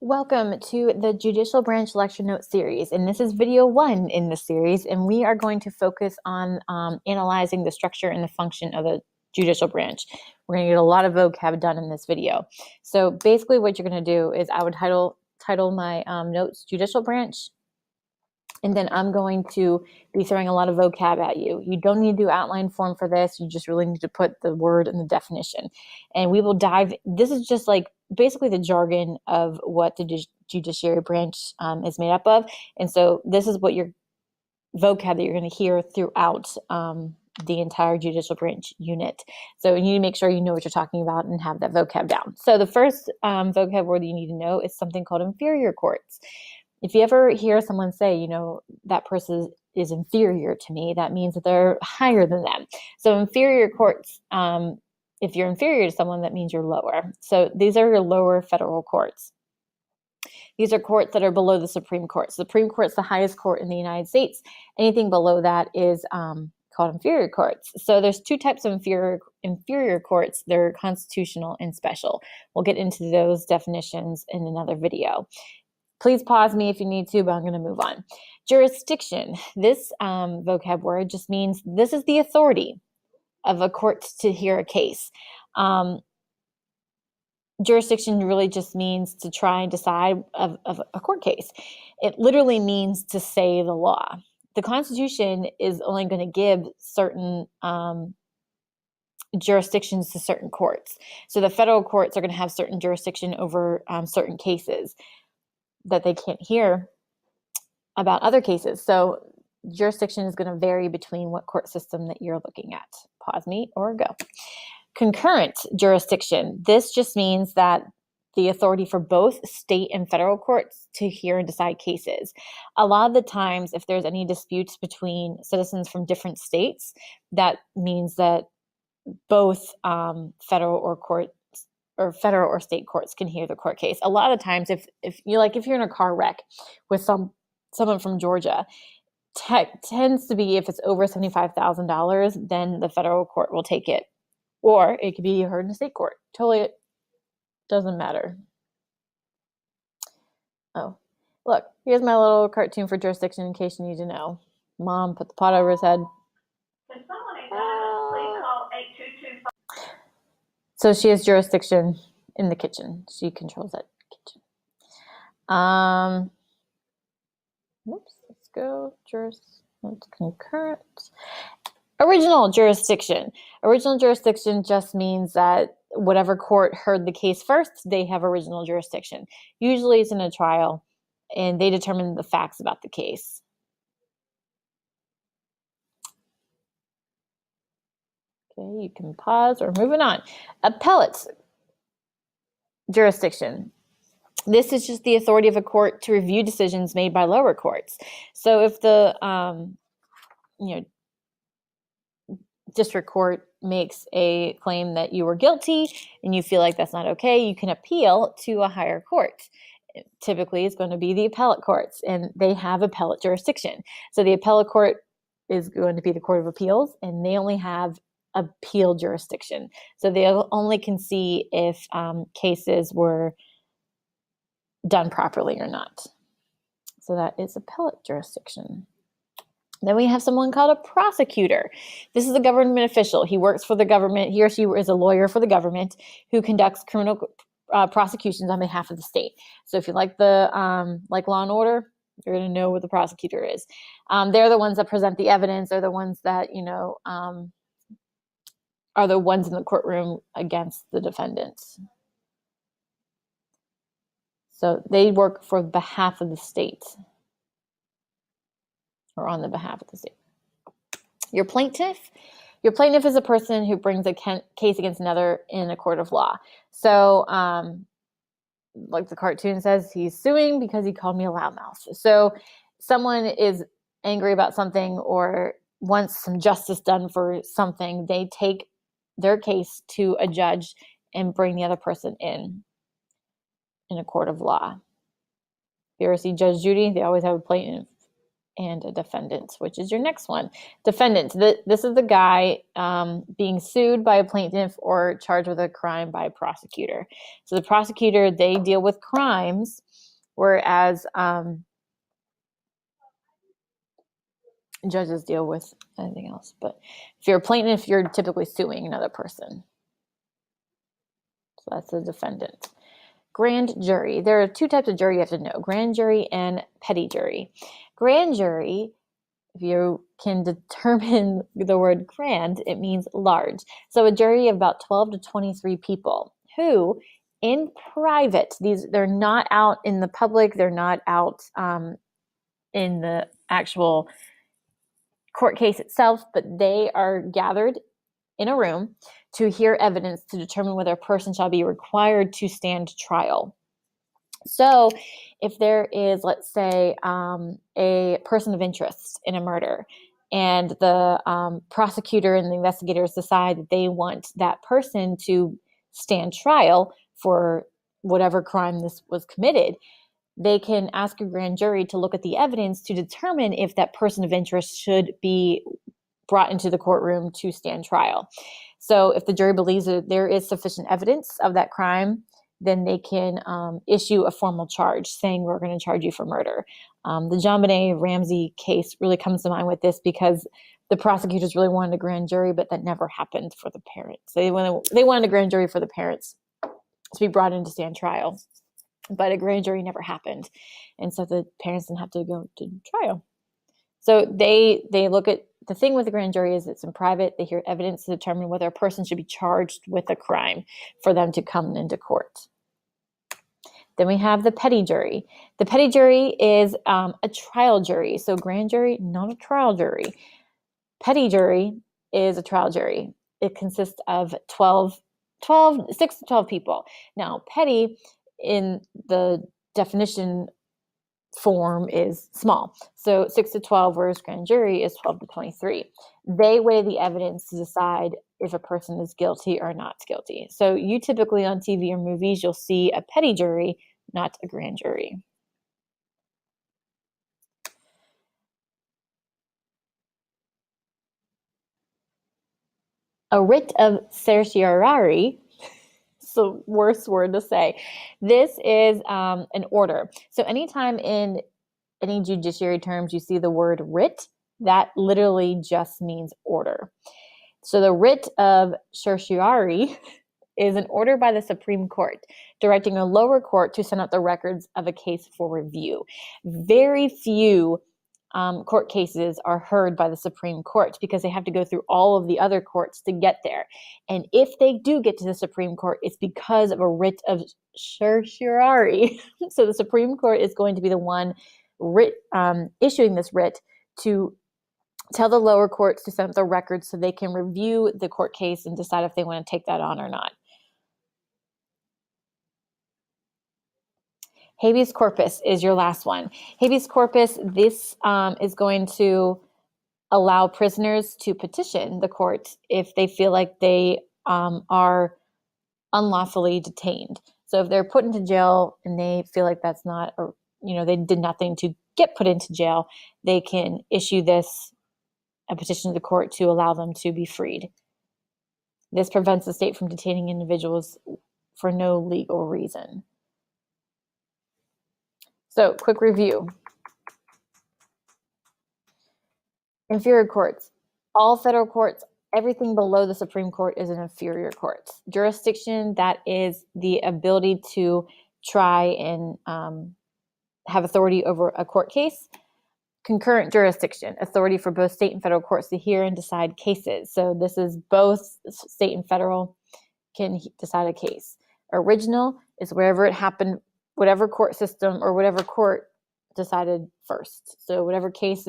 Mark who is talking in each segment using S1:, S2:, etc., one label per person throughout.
S1: Welcome to the Judicial Branch Lecture Notes series, and this is video 1 in the series, and we are going to focus on analyzing the structure and the function of the judicial branch. We're going to get a lot of vocab done in this video. So basically what you're going to do is I would title my notes Judicial Branch, and then I'm going to be throwing a lot of vocab at you. You don't need to do outline form for this. You just really need to put the word and the definition. And we will dive, this is just like basically the jargon of what the judiciary branch is made up of. And so this is what your vocab that you're going to hear throughout the entire judicial branch unit. So you need to make sure you know what you're talking about and have that vocab down. So the first vocab word you need to know is something called inferior courts. If you ever hear someone say, you know, that person is inferior to me, that means that they're higher than them. So inferior courts, if you're inferior to someone, that means you're lower. So these are your lower federal courts. These are courts that are below the Supreme Court. So the Supreme Court is the highest court in the United States. Anything below that is called inferior courts. So there's two types of inferior courts. They're constitutional and special. We'll get into those definitions in another video. Please pause me if you need to, but I'm going to move on. Jurisdiction. This vocab word just means this is the authority of a court to hear a case. Jurisdiction really just means to try and decide of a court case. It literally means to say the law. The Constitution is only going to give certain jurisdictions to certain courts. So the federal courts are going to have certain jurisdiction over certain cases that they can't hear about other cases. So jurisdiction is going to vary between what court system that you're looking at. Pause me or go. Concurrent jurisdiction. This just means that the authority for both state and federal courts to hear and decide cases. A lot of the times, if there's any disputes between citizens from different states, that means that both federal or state courts can hear the court case. A lot of times, if you're in a car wreck with someone from Georgia, tends to be if it's over $75,000, then the federal court will take it, or it could be heard in a state court. Totally doesn't matter. Oh, look, here's my little cartoon for jurisdiction in case you need to know. Mom put the pot over his head. Can someone please call 8225? So she has jurisdiction in the kitchen. She controls that kitchen. Let's go. Concurrent. Original jurisdiction. Original jurisdiction just means that whatever court heard the case first, they have original jurisdiction. Usually it's in a trial, and they determine the facts about the case. Okay, you can pause or moving on. Appellate jurisdiction. This is just the authority of a court to review decisions made by lower courts. So if the district court makes a claim that you were guilty and you feel like that's not okay, you can appeal to a higher court. Typically, it's going to be the appellate courts, and they have appellate jurisdiction. So the appellate court is going to be the Court of Appeals, and they only have appeal jurisdiction. So they only can see if cases were done properly or not. So that is appellate jurisdiction. Then we have someone called a prosecutor. This is a government official. He works for the government. He or she is a lawyer for the government who conducts criminal prosecutions on behalf of the state. So if you like like Law and Order, you're going to know what the prosecutor is. They're the ones that present the evidence. They're the ones that are the ones in the courtroom against the defendants. So they work for behalf of the state, or on the behalf of the state. Your plaintiff is a person who brings a case against another in a court of law. So like the cartoon says, he's suing because he called me a loudmouth. So someone is angry about something or wants some justice done for something, they take their case to a judge and bring the other person in a court of law. If you ever see Judge Judy, they always have a plaintiff and a defendant, which is your next one. Defendant, this is the guy being sued by a plaintiff or charged with a crime by a prosecutor. So the prosecutor, they deal with crimes, whereas judges deal with anything else. But if you're a plaintiff, you're typically suing another person. So that's the defendant. Grand jury. There are two types of jury you have to know: grand jury and petty jury. Grand jury, if you can determine the word grand, it means large. So a jury of about 12 to 23 people who, in private, they're not out in the public, they're not out in the actual court case itself, but they are gathered in a room to hear evidence to determine whether a person shall be required to stand trial. So if there is, let's say, a person of interest in a murder, and the prosecutor and the investigators decide that they want that person to stand trial for whatever crime this was committed, they can ask a grand jury to look at the evidence to determine if that person of interest should be brought into the courtroom to stand trial. So if the jury believes that there is sufficient evidence of that crime, then they can issue a formal charge saying, we're going to charge you for murder. The JonBenét Ramsey case really comes to mind with this, because the prosecutors really wanted a grand jury, but that never happened for the parents. They wanted a grand jury for the parents to be brought in to stand trial, but a grand jury never happened. And so the parents didn't have to go to trial. So they look at, the thing with the grand jury is it's in private. They hear evidence to determine whether a person should be charged with a crime for them to come into court. Then we have the petty jury. The petty jury is a trial jury. So grand jury, not a trial jury. Petty jury is a trial jury. It consists of 6 to 12 people. Now, petty in the definition form is small. So 6 to 12, whereas grand jury is 12 to 23. They weigh the evidence to decide if a person is guilty or not guilty. So you typically on TV or movies, you'll see a petty jury, not a grand jury. A writ of certiorari, it's the worst word to say. This is an order. So anytime in any judiciary terms you see the word writ, that literally just means order. So the writ of certiorari is an order by the Supreme Court directing a lower court to send out the records of a case for review. Very few court cases are heard by the Supreme Court because they have to go through all of the other courts to get there. And if they do get to the Supreme Court, it's because of a writ of certiorari. So the Supreme Court is going to be the one issuing this writ to tell the lower courts to send out the records so they can review the court case and decide if they want to take that on or not. Habeas corpus is your last one. Habeas corpus, this is going to allow prisoners to petition the court if they feel like they are unlawfully detained. So if they're put into jail and they feel like that's not, or they did nothing to get put into jail, they can issue a petition to the court to allow them to be freed. This prevents the state from detaining individuals for no legal reason. So, quick review. Inferior courts. All federal courts, everything below the Supreme Court is an inferior court. Jurisdiction, that is the ability to try and have authority over a court case. Concurrent jurisdiction, authority for both state and federal courts to hear and decide cases. So this is both state and federal can decide a case. Original is wherever it happened, whatever court system or whatever court decided first. So whatever case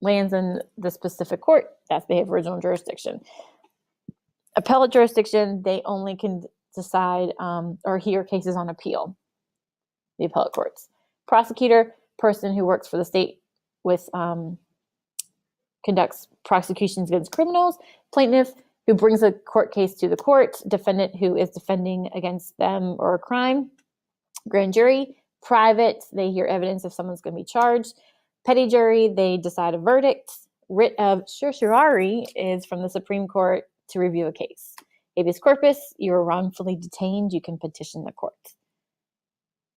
S1: lands in the specific court, that's the original jurisdiction. Appellate jurisdiction, they only can decide or hear cases on appeal, the appellate courts. Prosecutor, person who works for the state with conducts prosecutions against criminals. Plaintiff, who brings a court case to the court. Defendant, who is defending against them or a crime. Grand jury, private, they hear evidence if someone's going to be charged. Petty jury, they decide a verdict. Writ of certiorari is from the Supreme Court to review a case. Habeas corpus, you are wrongfully detained, you can petition the court.